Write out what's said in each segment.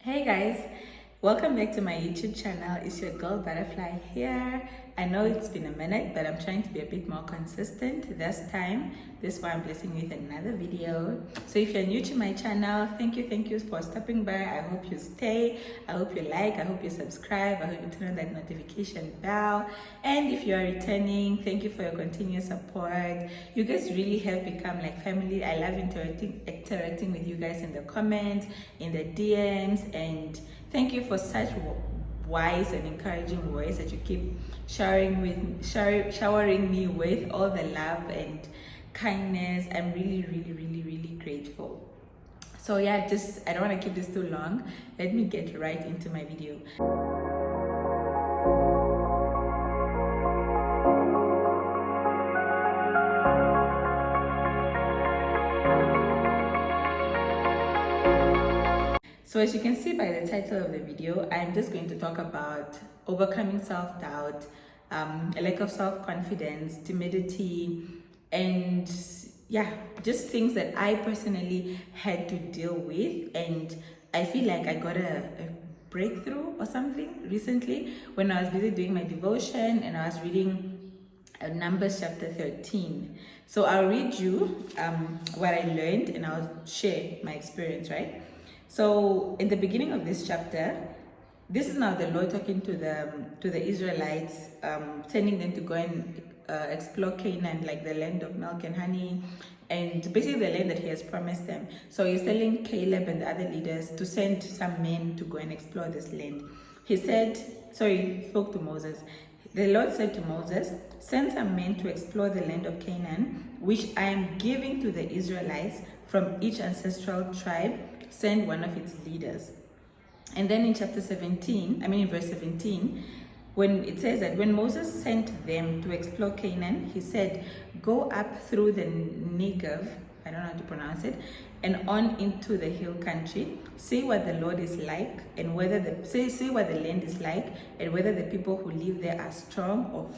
Hey guys, welcome back to my YouTube channel. It's your girl Butterfly here. I know it's been a minute, but I'm trying to be a bit more consistent this time. This is why I'm blessing you with another video. So if you're new to my channel, thank you for stopping by. I hope you stay. I hope you like. I hope you subscribe. I hope you turn on that notification bell. And if you are returning, thank you for your continuous support. You guys really have become like family. I love interacting with you guys in the comments, in the DMs, and thank you for such wise and encouraging words that you keep showering me with all the love and kindness. I'm really grateful. So yeah, I don't want to keep this too long. Let me get right into my video. So as you can see by the title of the video, I'm just going to talk about overcoming self-doubt, a lack of self-confidence, timidity, and yeah, just things that I personally had to deal with. And I feel like I got a breakthrough or something recently when I was busy doing my devotion and I was reading Numbers chapter 13. So I'll read you what I learned and I'll share my experience, right? So in the beginning of this chapter, this is now the Lord talking to the Israelites, sending them to go and explore Canaan, like the land of milk and honey, and basically the land that he has promised them. So he's telling Caleb and the other leaders to send some men to go and explore this land. He spoke to Moses. The Lord said to Moses, "Send some men to explore the land of Canaan, which I am giving to the Israelites from each ancestral tribe. Send one of its leaders." And then in verse 17, when it says that when Moses sent them to explore Canaan, he said, "Go up through the Negev," I don't know how to pronounce it, "and on into the hill country. See what the Lord is like, and whether see what the land is like, and whether the people who live there are strong or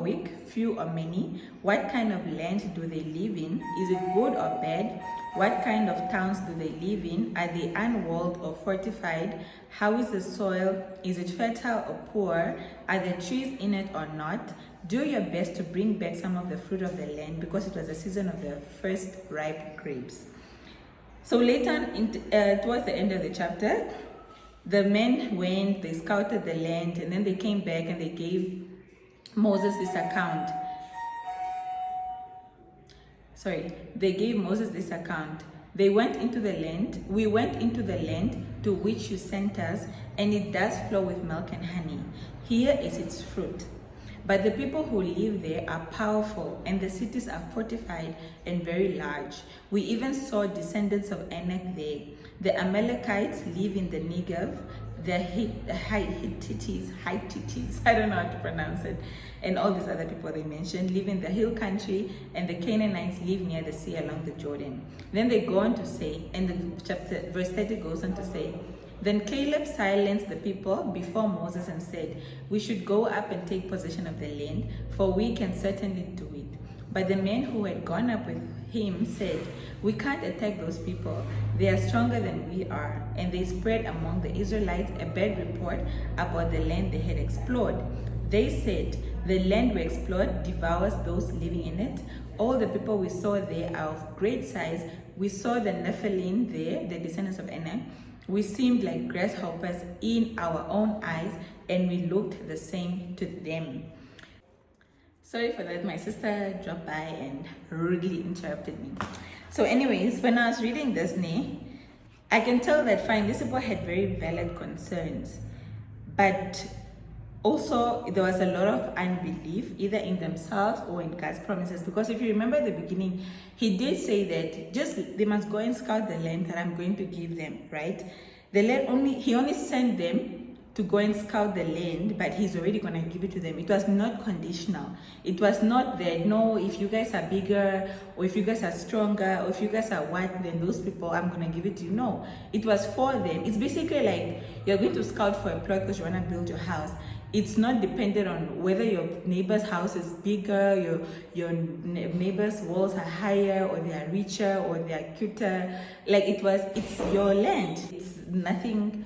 weak, few or many. What kind of land do they live in? Is it good or bad? What kind of towns do they live in? Are they unwalled or fortified? How is the soil? Is it fertile or poor? Are there trees in it or not? Do your best to bring back some of the fruit of the land, because it was the season of the first ripe grapes." So later on, towards the end of the chapter, the men went, they scouted the land, and then they came back and they gave Moses this account. They gave Moses this account. We went into the land to which you sent us, and it does flow with milk and honey. Here is its fruit. But the people who live there are powerful, and the cities are fortified and very large. We even saw descendants of Anak there. The Amalekites live in the Negev. The Hittites, I don't know how to pronounce it, and all these other people they mentioned live in the hill country, and the Canaanites live near the sea along the Jordan. Then they go on to say, and verse 30 goes on to say, "Then Caleb silenced the people before Moses and said, 'We should go up and take possession of the land, for we can certainly do it.' But the men who had gone up with him said, 'We can't attack those people. They are stronger than we are.' And they spread among the Israelites a bad report about the land they had explored. They said, 'The land we explored devours those living in it. All the people we saw there are of great size. We saw the Nephilim there, the descendants of Anak. We seemed like grasshoppers in our own eyes, and we looked the same to them.'" Sorry for that, my sister dropped by and rudely interrupted me. So anyways, when I was reading this, I can tell that fine, these people had very valid concerns, but also there was a lot of unbelief either in themselves or in God's promises. Because if you remember at the beginning, he did say that they must go and scout the land that I'm going to give them, right? The land he only sent them to go and scout the land, but he's already going to give it to them. It was not conditional. It was not that, no, if you guys are bigger, or if you guys are stronger, or if you guys are white than those people, I'm going to give it to you. No, it was for them. It's basically like you're going to scout for a plot because you want to build your house. It's not dependent on whether your neighbor's house is bigger, your neighbor's walls are higher, or they are richer, or they are cuter. Like it's your land. It's nothing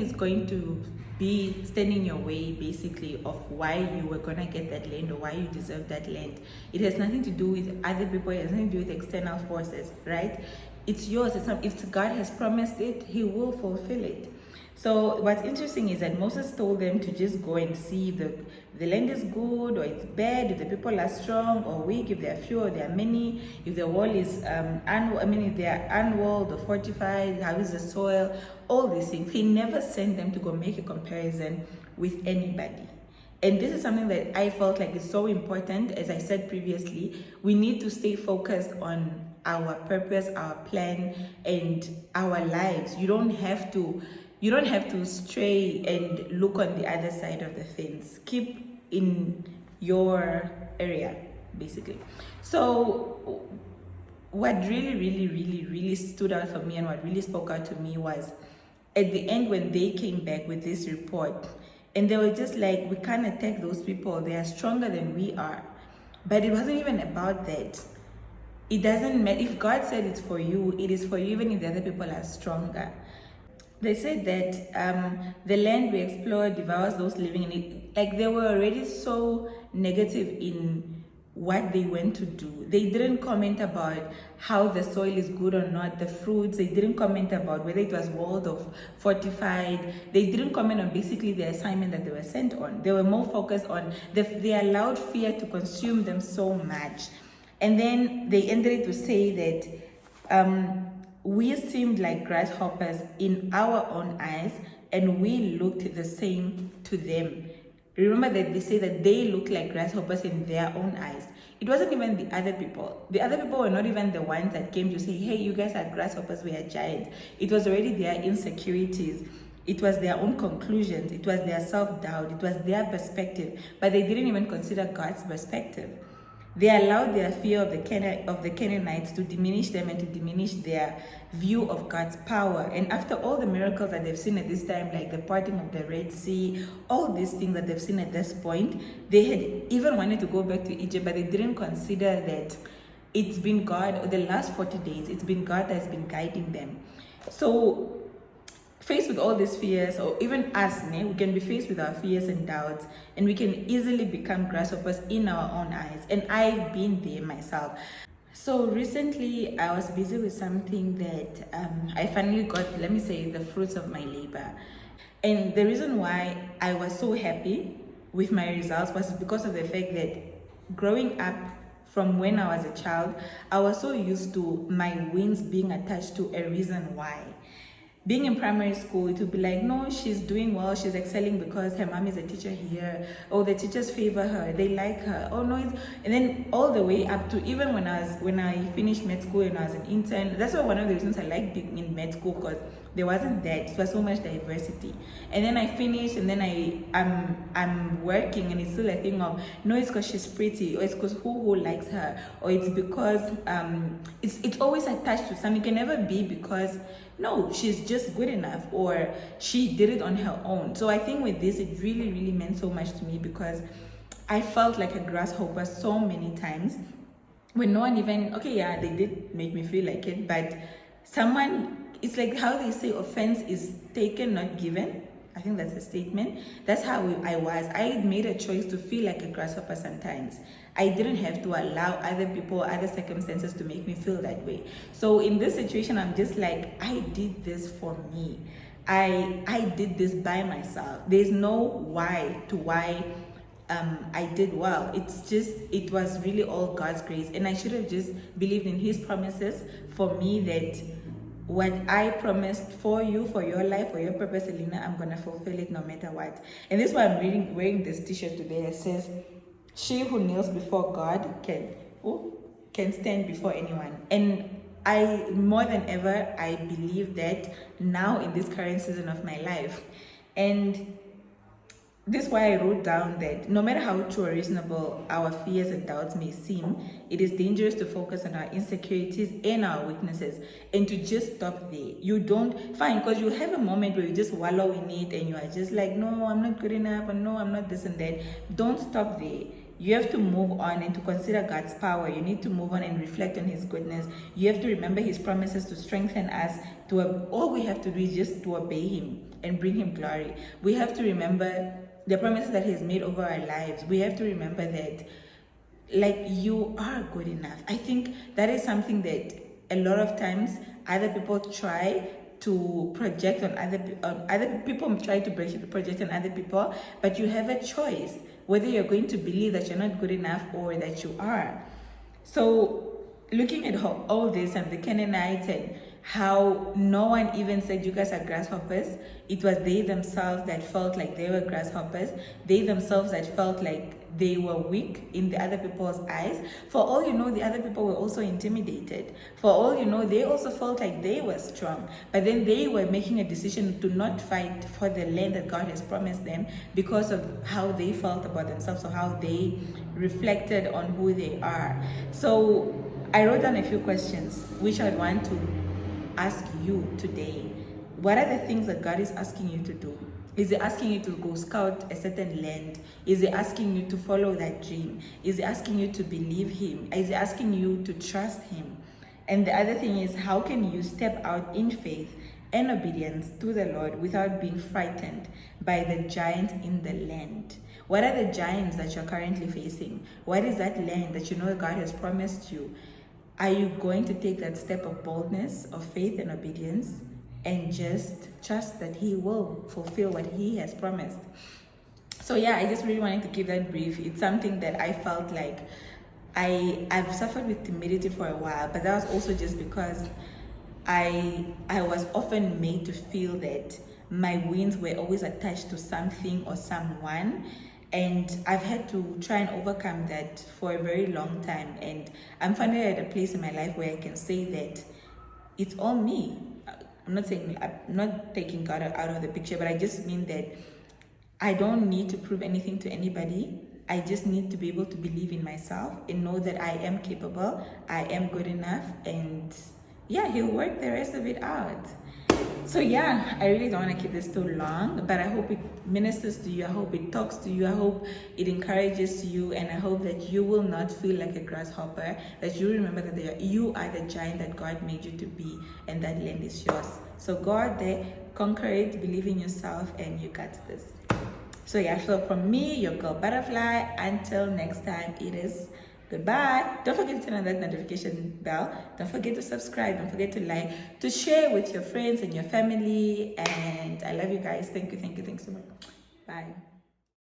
is going to be standing in your way, basically, of why you were gonna get that land or why you deserve that land. It has nothing to do with other people. It has nothing to do with external forces, right? It's yours. If God has promised it, He will fulfill it. So what's interesting is that Moses told them to just go and see if the land is good or it's bad, if the people are strong or weak, if they are few or they are many, if the wall is if they are unwalled or fortified, how is the soil, all these things. He never sent them to go make a comparison with anybody. And this is something that I felt like is so important. As I said previously, we need to stay focused on our purpose, our plan, and our lives. You don't have to stray and look on the other side of the fence. Keep in your area, basically. So what really stood out for me and what really spoke out to me was at the end when they came back with this report, and they were just like, we can't attack those people. They are stronger than we are. But it wasn't even about that. It doesn't matter. If God said it's for you, it is for you, even if the other people are stronger. They said that the land we explored devours those living in it. Like, they were already so negative in what they went to do. They didn't comment about how the soil is good or not, the fruits. They didn't comment about whether it was walled or fortified. They didn't comment on basically the assignment that they were sent on. They were more focused on, they allowed fear to consume them so much. And then they ended to say that we seemed like grasshoppers in our own eyes, and we looked the same to them. Remember that they say that they looked like grasshoppers in their own eyes. It wasn't even the other people. The other people were not even the ones that came to say, hey, you guys are grasshoppers, we are giants. It was already their insecurities. It was their own conclusions. It was their self-doubt. It was their perspective. But they didn't even consider God's perspective. They allowed their fear of the Canaanites to diminish them and to diminish their view of God's power. And after all the miracles that they've seen at this time, like the parting of the Red Sea, all these things that they've seen at this point, they had even wanted to go back to Egypt, but they didn't consider that it's been God, the last 40 days, it's been God that's been guiding them. So faced with all these fears, or even us, we can be faced with our fears and doubts, and we can easily become grasshoppers in our own eyes. And I've been there myself. So recently I was busy with something that I finally got, let me say, the fruits of my labor. And the reason why I was so happy with my results was because of the fact that growing up, from when I was a child, I was so used to my wins being attached to a reason why. Being in primary school, it would be like, no, she's doing well, she's excelling because her mom is a teacher here, or the teachers favor her, they like her, oh no, and then all the way up to even when I finished med school and I was an intern. That's why one of the reasons I liked being in med school, because there wasn't that, it was so much diversity. And then I finished, and then I'm working, and it's still a thing of, no, it's because she's pretty, or it's because who likes her, or it's because it's always attached to something. It can never be because, no, she's just good enough, or she did it on her own. So I think with this, it really meant so much to me, because I felt like a grasshopper so many times when no one even, okay, yeah, they did make me feel like it, but someone, it's like how they say offense is taken, not given. I think that's a statement. That's how I was. I made a choice to feel like a grasshopper sometimes. I didn't have to allow other people, other circumstances to make me feel that way. So in this situation, I'm just like, I did this for me. I did this by myself. There's no why I did well. It's just, it was really all God's grace. And I should have just believed in His promises for me, that what I promised for you, for your life, for your purpose, Elena, I'm going to fulfill it no matter what. And this is why I'm wearing this t-shirt today. It says, she who kneels before God can stand before anyone. And I, more than ever, I believe that now in this current season of my life, And this is why I wrote down that no matter how true or reasonable our fears and doubts may seem, it is dangerous to focus on our insecurities and our weaknesses and to just stop there. You don't, fine, because you have a moment where you just wallow in it and you are just like, no, I'm not good enough, and no, I'm not this and that. Don't stop there. You have to move on and to consider God's power. You need to move on and reflect on His goodness. You have to remember His promises to strengthen us. All we have to do is just to obey Him and bring Him glory. We have to remember the promises that He has made over our lives. We have to remember that, like, you are good enough. I think that is something that a lot of times other people try to project on other people try to project on other people, but you have a choice whether you're going to believe that you're not good enough or that you are. So looking at all this and the Canaanites and how no one even said you guys are grasshoppers, it was they themselves that felt like they were grasshoppers. They themselves that felt like they were weak in the other people's eyes. For all you know, the other people were also intimidated. For all you know, they also felt like they were strong. But then they were making a decision to not fight for the land that God has promised them because of how they felt about themselves or how they reflected on who they are. So I wrote down a few questions which I'd want to ask you today. What are the things that God is asking you to do? Is He asking you to go scout a certain land? Is He asking you to follow that dream? Is He asking you to believe Him? Is He asking you to trust Him? And the other thing is, how can you step out in faith and obedience to the Lord without being frightened by the giants in the land? What are the giants that you're currently facing? What is that land that you know God has promised you? Are you going to take that step of boldness, of faith and obedience, and just trust that He will fulfill what He has promised? So yeah, I just really wanted to keep that brief. It's something that I felt like I've suffered with timidity for a while, but that was also just because I was often made to feel that my wins were always attached to something or someone. And I've had to try and overcome that for a very long time. And I'm finally at a place in my life where I can say that it's all me. I'm not taking God out of the picture, but I just mean that I don't need to prove anything to anybody. I just need to be able to believe in myself and know that I am capable, I am good enough, and yeah, He'll work the rest of it out. So yeah, I really don't want to keep this too long, but I hope it ministers to you. I hope it talks to you. I hope it encourages you, and I hope that you will not feel like a grasshopper, that you remember that you are the giant that God made you to be, and that land is yours. So go out there, conquer it, believe in yourself, and you got this. So yeah, so from me, your girl Butterfly, until next time, it is goodbye. Don't forget to turn on that notification bell. Don't forget to subscribe. Don't forget to like, to share with your friends and your family. And I love you guys. Thank you so much. Bye.